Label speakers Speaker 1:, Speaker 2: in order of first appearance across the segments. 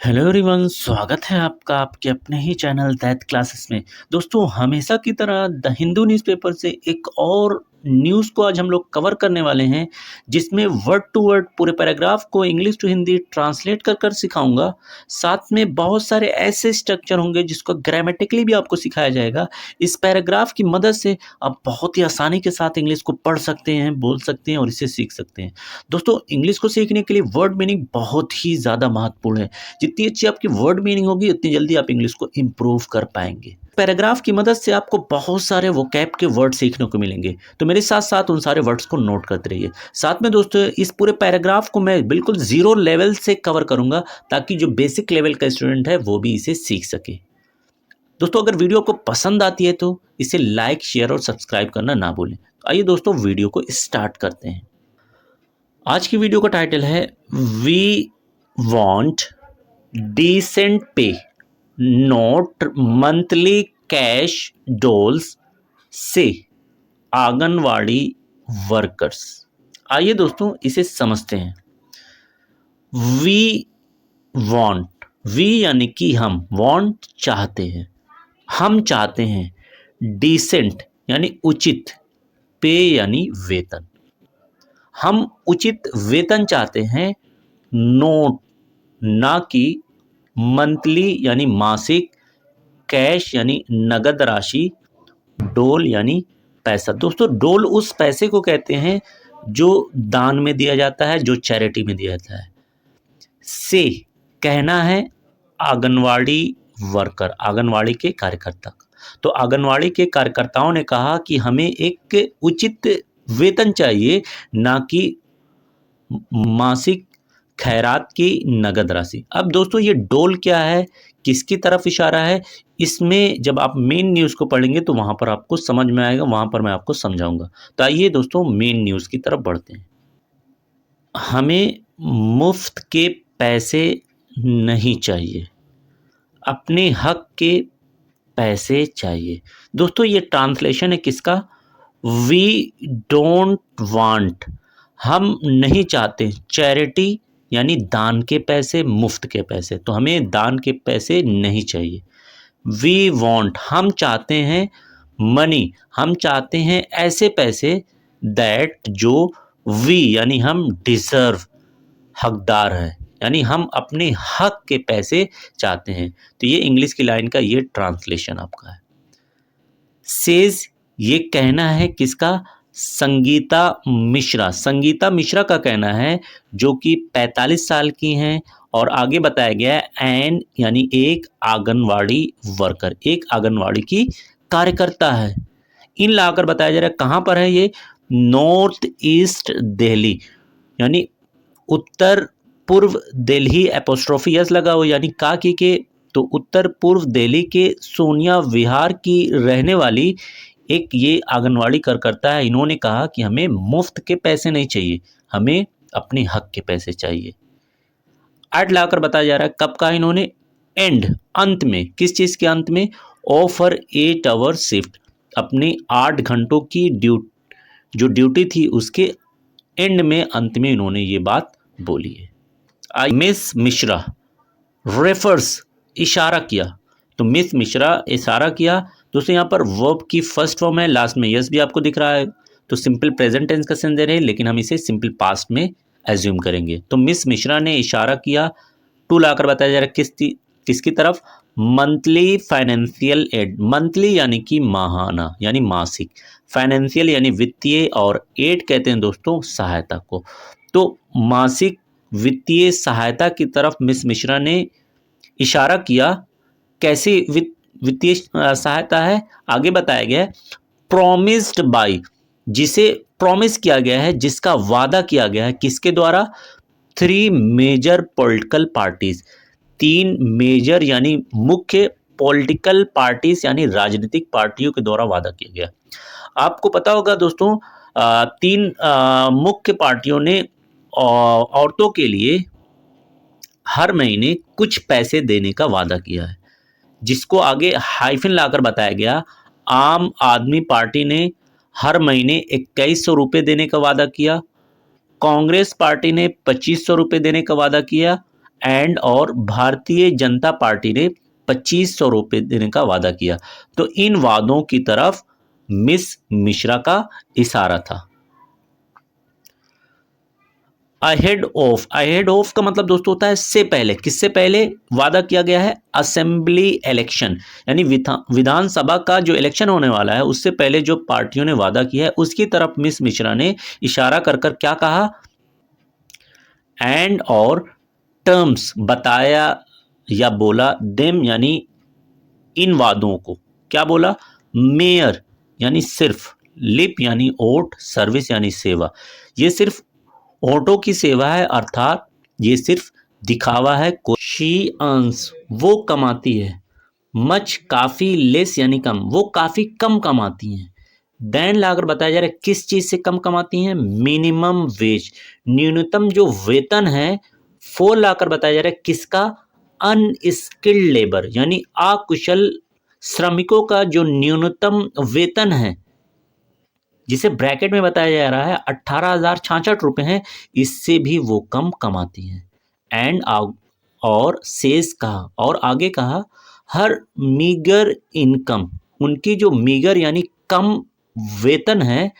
Speaker 1: Hello everyone, स्वागत है आपका आपके अपने ही चैनल दैट क्लासेस में। दोस्तों, हमेशा की तरह द हिंदू न्यूज़पेपर से एक और न्यूज़ को आज हम लोग कवर करने वाले हैं, जिसमें वर्ड टू वर्ड पूरे पैराग्राफ को इंग्लिश टू हिंदी ट्रांसलेट कर कर सिखाऊंगा। साथ में बहुत सारे ऐसे स्ट्रक्चर होंगे जिसको ग्रामेटिकली भी आपको सिखाया जाएगा। इस पैराग्राफ की मदद से आप बहुत ही आसानी के साथ इंग्लिश को पढ़ सकते हैं, बोल सकते हैं और इसे सीख सकते हैं। दोस्तों, इंग्लिश को सीखने के लिए वर्ड मीनिंग बहुत ही ज़्यादा महत्वपूर्ण है। जितनी अच्छी आपकी वर्ड मीनिंग होगी उतनी जल्दी आप इंग्लिश को इम्प्रूव कर पाएंगे। पैराग्राफ की मदद से आपको बहुत सारे वोकैब के वर्ड सीखने को मिलेंगे, तो मेरे साथ साथ उन सारे वर्ड्स को नोट करते रहिए। साथ में दोस्तों, इस पूरे पैराग्राफ को मैं बिल्कुल जीरो लेवल से कवर करूंगा ताकि जो बेसिक लेवल का स्टूडेंट है वो भी इसे सीख सके। दोस्तों, अगर वीडियो को पसंद आती है तो इसे लाइक, शेयर और सब्सक्राइब करना ना भूलें। तो आइए दोस्तों, वीडियो को स्टार्ट करते हैं। आज की वीडियो का टाइटल है वी वॉन्ट डिसेंट पे, नॉट मंथली कैश डोल्स से आंगनवाड़ी वर्कर्स। आइए दोस्तों, इसे समझते हैं। वी वांट, वी यानी कि हम, वांट चाहते हैं, हम चाहते हैं। डिसेंट यानी उचित, पे यानी वेतन, हम उचित वेतन चाहते हैं। नोट ना कि, मंथली यानी मासिक, कैश यानी नगद राशि, डोल यानी पैसा। दोस्तों, डोल उस पैसे को कहते हैं जो दान में दिया जाता है, जो चैरिटी में दिया जाता है। से कहना है आंगनवाड़ी वर्कर, आंगनवाड़ी के कार्यकर्ता। तो आंगनवाड़ी के कार्यकर्ताओं ने कहा कि हमें एक उचित वेतन चाहिए, ना कि मासिक खैरात की नगद राशि। अब दोस्तों, ये डोल क्या है, किसकी तरफ इशारा है, इसमें जब आप मेन न्यूज़ को पढ़ेंगे तो वहाँ पर आपको समझ में आएगा, वहाँ पर मैं आपको समझाऊंगा। तो आइए दोस्तों, मेन न्यूज़ की तरफ बढ़ते हैं। हमें मुफ्त के पैसे नहीं चाहिए, अपने हक के पैसे चाहिए। दोस्तों, ये ट्रांसलेशन है किसका? वी डोंट वांट, हम नहीं चाहते। चैरिटी यानी दान के पैसे, मुफ्त के पैसे, तो हमें दान के पैसे नहीं चाहिए। वी वांट, हम चाहते हैं। मनी, हम चाहते हैं ऐसे पैसे। दैट, जो, वी यानी हम, डिजर्व, हकदार है, यानी हम अपने हक के पैसे चाहते हैं। तो ये इंग्लिश की लाइन का ये ट्रांसलेशन आपका है। सेज, ये कहना है किसका? संगीता मिश्रा, संगीता मिश्रा का कहना है, जो कि 45 साल की हैं। और आगे बताया गया है एन यानी एक आंगनवाड़ी वर्कर, एक आंगनवाड़ी की कार्यकर्ता है। इन लाकर बताया जा रहा है कहाँ पर है ये? नॉर्थ ईस्ट दिल्ली, यानी उत्तर पूर्व दिल्ली, एपोस्ट्रोफी एस लगा हो, यानी का के, तो उत्तर पूर्व दिल्ली के सोनिया विहार की रहने वाली एक ये आंगनवाड़ी कार्यकर्ता है। इन्होंने कहा कि हमें मुफ्त के पैसे नहीं चाहिए, हमें अपने हक के पैसे चाहिए। ऐड लाकर बताया जा रहा है कब का इन्होंने? एंड, अंत में, किस चीज के अंत में? ऑफर 8 आवर शिफ्ट, अपने 8 घंटों की जो ड्यूटी थी उसके एंड में, अंत में इन्होंने ये बात बोली है। मिस मिश्रा रेफर्स, इशारा किया, तो मिस मिश्रा इशारा किया। दोस्तों, यहाँ पर वर्ब की फर्स्ट फॉर्म है, लास्ट में यस भी आपको दिख रहा है, तो सिंपल प्रेजेंट टेंस का सेंस दे रहे हैं, लेकिन हम इसे सिंपल पास्ट में एज्यूम करेंगे। तो मिस मिश्रा ने इशारा किया। टू लाकर बताया जा रहा है किसकी तरफ? मंथली फाइनेंशियल एड, मंथली यानी कि माहाना यानी मासिक, फाइनेंशियल यानी वित्तीय, और एड कहते हैं दोस्तों सहायता को। तो मासिक वित्तीय सहायता की तरफ मिस मिश्रा ने इशारा किया। कैसी वित्तीय सहायता है? आगे बताया गया है प्रॉमिस्ड बाय, जिसे प्रॉमिस किया गया है, जिसका वादा किया गया है, किसके द्वारा? 3 मेजर पॉलिटिकल पार्टीज, 3 मेजर यानी मुख्य पॉलिटिकल पार्टीज यानी राजनीतिक पार्टियों के द्वारा वादा किया गया। आपको पता होगा दोस्तों, 3 मुख्य पार्टियों ने औरतों के लिए हर महीने कुछ पैसे देने का वादा किया है, जिसको आगे हाइफन लाकर बताया गया। आम आदमी पार्टी ने हर महीने 2100 रुपये देने का वादा किया, कांग्रेस पार्टी ने 2500 रुपये देने का वादा किया, एंड और भारतीय जनता पार्टी ने 2500 रुपये देने का वादा किया। तो इन वादों की तरफ मिस मिश्रा का इशारा था। अहेड ऑफ का मतलब दोस्तों होता है से पहले। किससे पहले वादा किया गया है? असेंबली इलेक्शन, यानी विधानसभा का जो इलेक्शन होने वाला है उससे पहले जो पार्टियों ने वादा किया है उसकी तरफ मिस मिश्रा ने इशारा कर कर क्या कहा? एंड और टर्म्स बताया या बोला, देम यानी इन वादों को। क्या बोला? मेयर यानी सिर्फ, लिप यानी ओट, सर्विस यानी सेवा। ये सिर्फ ओटों की सेवा है, अर्थात ये सिर्फ दिखावा है। शी अर्न्स वो कमाती है, मच काफी, लेस यानी कम, वो काफी कम कमाती हैं। देन लाकर बताया जा रहा है किस चीज से कम कमाती हैं? मिनिमम वेज, न्यूनतम जो वेतन है। फोर लाकर बताया जा रहा है किसका? अनस्किल्ड लेबर यानी अकुशल श्रमिकों का जो न्यूनतम वेतन है, जिसे ब्रैकेट में बताया जा रहा है 18,066 रुपये हैं, इससे भी वो कम कमाती हैं। एंड और शेष कहा, और आगे कहा हर मीगर इनकम, उनकी जो मीगर यानी कम वेतन है,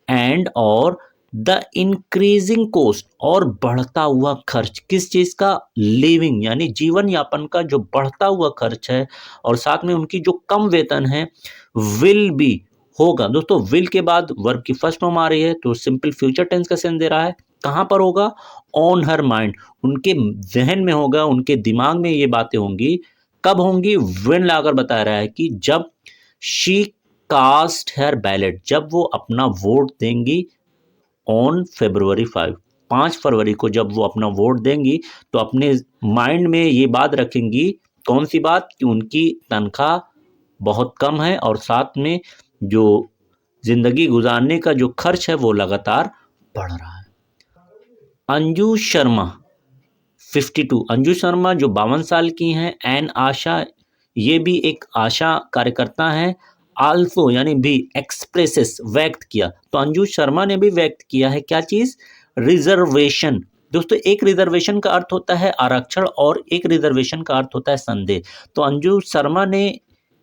Speaker 1: एंड और द इंक्रीजिंग कॉस्ट, और बढ़ता हुआ खर्च। किस चीज का? लिविंग यानी जीवन यापन का जो बढ़ता हुआ खर्च है, और साथ में उनकी जो कम वेतन है, विल बी होगा। दोस्तों विल के बाद वर्ब की फर्स्ट फॉर्म आ रही है तो सिंपल फ्यूचर टेंस का सेंस दे रहा है। कहां पर होगा? ऑन हर माइंड, उनके जहन में होगा, उनके दिमाग में ये बातें होंगी। कब होंगी? व्हेन लाकर बता रहा है कि जब शी कास्ट हर बैलेट, जब वो अपना वोट देंगी ऑन February 5, 5 फरवरी को जब वो अपना वोट देंगी तो अपने माइंड में ये बात रखेंगी। कौन सी बात? कि उनकी तनख्वाह बहुत कम है और साथ में जो जिंदगी गुजारने का जो खर्च है वो लगातार बढ़ रहा है। अंजू शर्मा 52, अंजू शर्मा जो 52 साल की हैं। एन आशा, ये भी एक आशा कार्यकर्ता हैं। आल्सो यानी भी, एक्सप्रेसेस व्यक्त किया, तो अंजू शर्मा ने भी व्यक्त किया है क्या चीज? रिजर्वेशन। दोस्तों एक रिजर्वेशन का अर्थ होता है आरक्षण और एक रिजर्वेशन का अर्थ होता है संदेह। तो अंजू शर्मा ने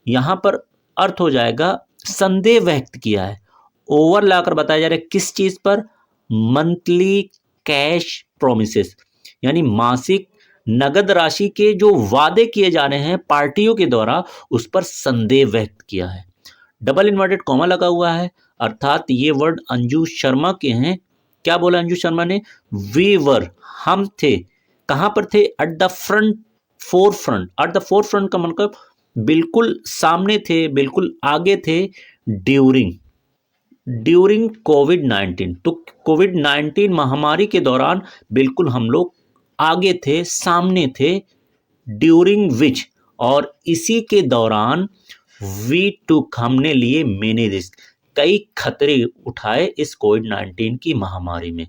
Speaker 1: यहां पर अर्थ हो जाएगा संदेह व्यक्त किया है। ओवर लाकर बताया जा रहा है किस चीज पर? मंथली कैश प्रोमिसेस, यानी मासिक नगद राशि के जो वादे किए जा रहे हैं पार्टियों के द्वारा, उस पर संदेह व्यक्त किया है। डबल इन्वर्टेड कॉमा लगा हुआ है, अर्थात ये वर्ड अंजू शर्मा के हैं। क्या बोला अंजू शर्मा ने? वी वर, हम थे। कहां पर थे? At the front, four front. At the four front का मतलब बिल्कुल सामने थे, बिल्कुल आगे थे। ड्यूरिंग कोविड-19, तो कोविड-19 महामारी के दौरान बिल्कुल हम लोग आगे थे, सामने थे। ड्यूरिंग विच, और इसी के दौरान वी टुक, हमने लिए मेनी रिस्क, कई खतरे उठाए इस कोविड-19 की महामारी में।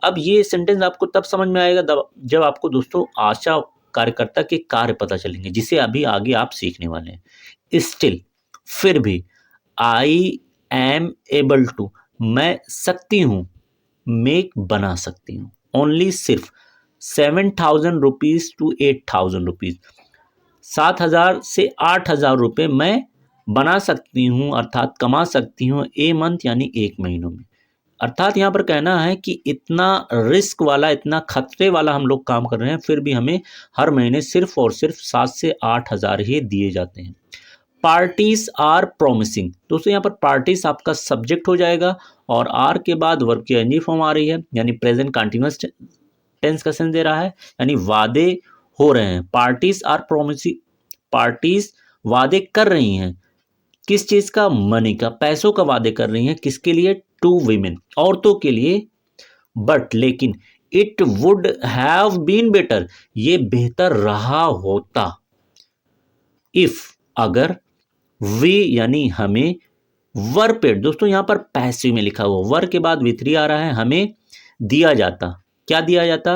Speaker 1: अब ये सेंटेंस आपको तब समझ में आएगा जब आपको दोस्तों आशा कार्यकर्ता के कार्य पता चलेंगे, जिसे अभी आगे आप सीखने वाले हैं। स्टिल, फिर भी, आई एम एबल टू, मैं सकती हूं, मेक बना सकती हूं, ओनली सिर्फ 7,000 रुपीज टू 8,000 रुपीज, 7,000 से 8,000 रुपये मैं बना सकती हूँ, अर्थात कमा सकती हूँ ए मंथ यानी एक महीनों में। अर्थात यहाँ पर कहना है कि इतना रिस्क वाला, इतना खतरे वाला हम लोग काम कर रहे हैं, फिर भी हमें हर महीने सिर्फ और सिर्फ 7 से 8,000 ही दिए जाते हैं। पार्टीज आर प्रोमिसिंग, दोस्तों यहाँ पर पार्टीज आपका सब्जेक्ट हो जाएगा और आर के बाद वर्ब की एनजी फॉर्म आ रही है, यानी प्रेजेंट कंटिन्यूअस टेंस का सेंस दे रहा है, यानी वादे हो रहे हैं। पार्टीज आर प्रोमिसिंग, पार्टीज वादे कर रही हैं। किस चीज का? मनी का, पैसों का वादे कर रही हैं। किसके लिए? टू वीमेन, औरतों के लिए। बट लेकिन, it would have been better, ये बेहतर रहा होता। इफ, अगर, वी यानी हमें, वर पेड, दोस्तों यहां पर पैसिव में लिखा हुआ, वर के बाद वी3 आ रहा है, हमें दिया जाता। क्या दिया जाता?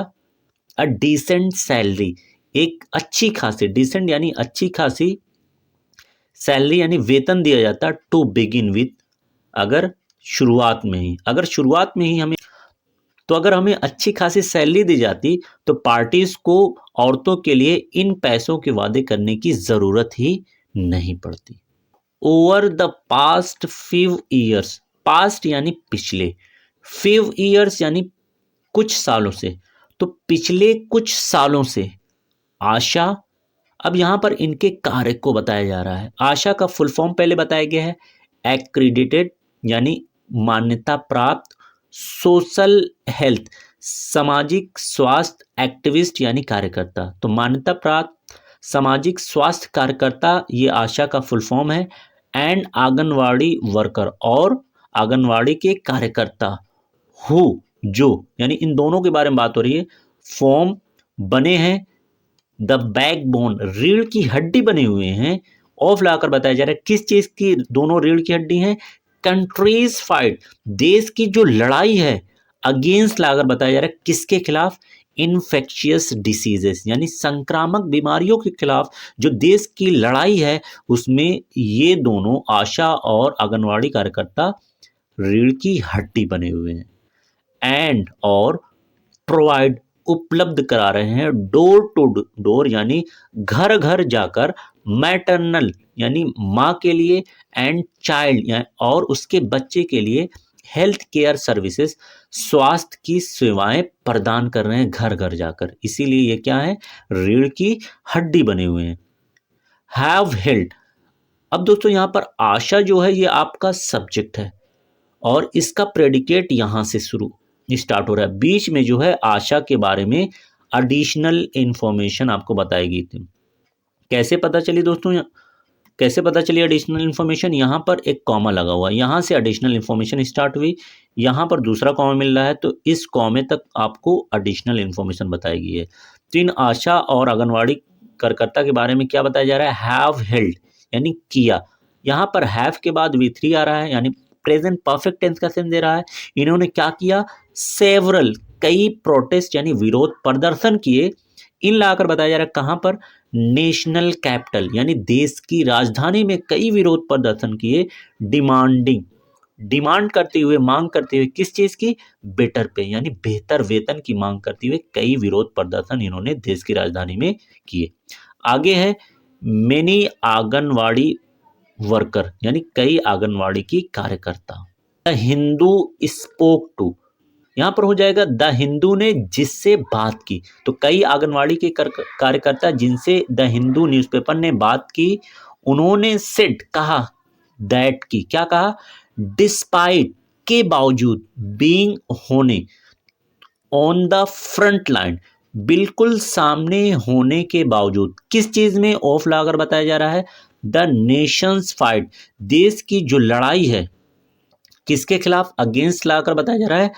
Speaker 1: अ डिसेंट सैलरी, एक अच्छी खासी, डिसेंट यानी अच्छी खासी, सैलरी यानी वेतन दिया जाता। टू बिगिन विथ, अगर शुरुआत में ही, हमें तो अगर हमें अच्छी खासी सैलरी दी जाती तो पार्टीज को औरतों के लिए इन पैसों के वादे करने की ज़रूरत ही नहीं पड़ती। Over the past few years, past यानी पिछले, फ्यू ईयर्स यानी कुछ सालों से, तो पिछले कुछ सालों से आशा, अब यहाँ पर इनके कार्य को बताया जा रहा है। आशा का फुल फॉर्म पहले बताया गया है, एक्रीडिटेड यानी मान्यता प्राप्त, सोशल हेल्थ सामाजिक स्वास्थ्य एक्टिविस्ट यानी कार्यकर्ता। तो मान्यता प्राप्त सामाजिक स्वास्थ्य कार्यकर्ता ये आशा का फुल फॉर्म है। एंड आंगनवाड़ी वर्कर, और आंगनवाड़ी के कार्यकर्ता, हु जो, यानी इन दोनों के बारे में बात हो रही है। फॉर्म बने हैं, द बैकबोन रीढ़ की हड्डी बने हुए हैं, ऑफ लाकर बताया जा रहा है किस चीज की दोनों रीढ़ की हड्डी हैं, कंट्रीज फाइट देश की जो लड़ाई है, अगेंस्ट लाकर बताया जा रहा है किसके खिलाफ, इन्फेक्शियस डिसीजेस यानी संक्रामक बीमारियों के खिलाफ जो देश की लड़ाई है उसमें ये दोनों आशा और आंगनवाड़ी कार्यकर्ता रीढ़ की हड्डी बने हुए हैं। एंड और प्रोवाइड उपलब्ध करा रहे हैं, डोर टू डोर यानी घर घर जाकर, मैटरनल यानी माँ के लिए, एंड चाइल्ड और उसके बच्चे के लिए हेल्थ केयर सर्विसेज स्वास्थ्य की सेवाएं प्रदान कर रहे हैं घर घर जाकर, इसीलिए ये क्या है, रीढ़ की हड्डी बने हुए हैं। हैव हेल्ड, अब दोस्तों यहाँ पर आशा जो है ये आपका सब्जेक्ट है और इसका प्रेडिकेट यहाँ से शुरू स्टार्ट हो रहा है, बीच में जो है आशा के बारे में एडिशनल इंफॉर्मेशन आपको बताई गई थी। कैसे पता चली दोस्तों, कैसे पता चली एडिशनल इन्फॉर्मेशन, यहाँ पर एक कॉमा लगा हुआ है, यहाँ से एडिशनल इन्फॉर्मेशन स्टार्ट हुई, यहाँ पर दूसरा कॉमा मिल रहा है, तो इस कॉमे तक आपको एडिशनल इन्फॉर्मेशन बताई गई है। तो इन आशा और आंगनवाड़ी कार्यकर्ता के बारे में क्या बताया जा रहा है, हैव हेल्ड यानी किया, यहाँ पर हैव के बाद V3 आ रहा है यानी प्रेजेंट परफेक्ट टेंस का सेंस दे रहा है। इन्होंने क्या किया, सेवरल कई प्रोटेस्ट यानी विरोध प्रदर्शन किए, इन लाकर बताया जा रहा है कहाँ पर, नेशनल कैपिटल यानी देश की राजधानी में कई विरोध प्रदर्शन किए, डिमांडिंग डिमांड करते हुए, मांग करते हुए किस चीज की, बेटर पे यानी बेहतर वेतन की मांग करते हुए कई विरोध प्रदर्शन इन्होंने देश की राजधानी में किए। आगे है मेनी आंगनवाड़ी वर्कर यानी कई आंगनवाड़ी की कार्यकर्ता। द हिंदू स्पोक टू, यहाँ पर हो जाएगा द हिंदू ने जिससे बात की, तो कई आंगनवाड़ी के कार्यकर्ता जिनसे द हिंदू न्यूज़पेपर ने बात की, उन्होंने सेड कहा, दैट की क्या कहा, डिस्पाइट के बावजूद, बीइंग होने, ऑन द फ्रंट लाइन बिल्कुल सामने होने के बावजूद, किस चीज में, ऑफ लाकर बताया जा रहा है, द नेशंस फाइट देश की जो लड़ाई है किसके खिलाफ, अगेंस्ट लाकर बताया जा रहा है,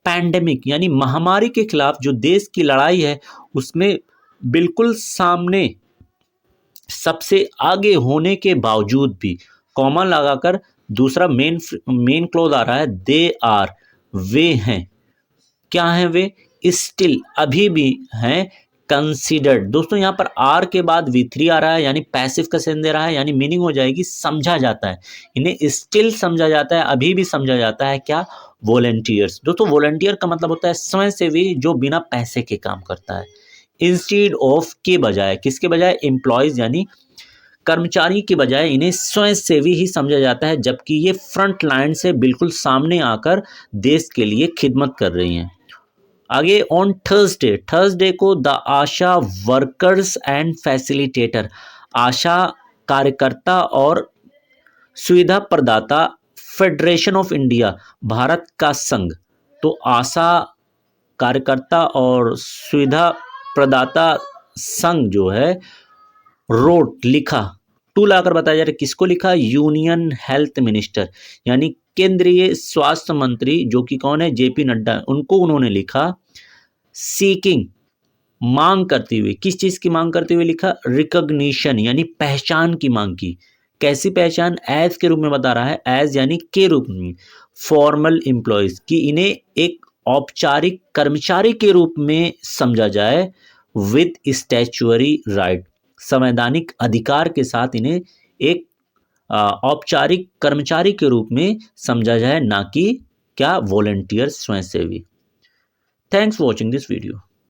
Speaker 1: पैंडेमिक यानी महामारी के खिलाफ जो देश की लड़ाई है उसमें बिल्कुल सामने सबसे आगे होने के बावजूद भी, कॉमा लगाकर दूसरा मेन क्लोज आ रहा है, दे आर वे हैं, क्या हैं वे, स्टिल अभी भी हैं, कंसीडर्ड, दोस्तों यहाँ पर आर के बाद V3 आ रहा है यानी पैसिव का सेंस दे रहा है, यानी मीनिंग हो जाएगी समझा जाता है, इन्हें स्टिल समझा जाता है, अभी भी समझा जाता है, क्या, वॉलंटियर्स। दोस्तों वॉलंटियर का मतलब होता है स्वयंसेवी जो बिना पैसे के काम करता है, इंस्टीड ऑफ के बजाय, किसके बजाय, एम्प्लॉयज यानी कर्मचारी के बजाय इन्हें स्वयंसेवी ही समझा जाता है, जबकि ये फ्रंट लाइन से बिल्कुल सामने आकर देश के लिए खिदमत कर रही हैं। आगे ऑन थर्सडे, थर्सडे को the ASHA workers and facilitator, ASHA कार्यकर्ता और सुविधा प्रदाता फेडरेशन ऑफ इंडिया भारत का संघ, तो आशा कार्यकर्ता और सुविधा प्रदाता संघ जो है, रोट लिखा, टू लाकर बताया जा रहा है किसको लिखा, यूनियन हेल्थ मिनिस्टर यानी केंद्रीय स्वास्थ्य मंत्री जो कि कौन है, JP नड्डा, उनको उन्होंने लिखा, सीकिंग मांग करते हुए, किस चीज की मांग करते हुए लिखा, रिकॉग्निशन यानी पहचान की मांग की, कैसी पहचान, एज के रूप में बता रहा है, एज यानी के रूप में, फॉर्मल एम्प्लॉयज की इन्हें एक औपचारिक कर्मचारी के रूप में समझा जाए, विद स्टैच्यूअरी राइट संवैधानिक अधिकार के साथ इन्हें एक औपचारिक कर्मचारी के रूप में समझा जाए, ना कि क्या, वॉलंटियर स्वयंसेवी। Thanks for watching this video.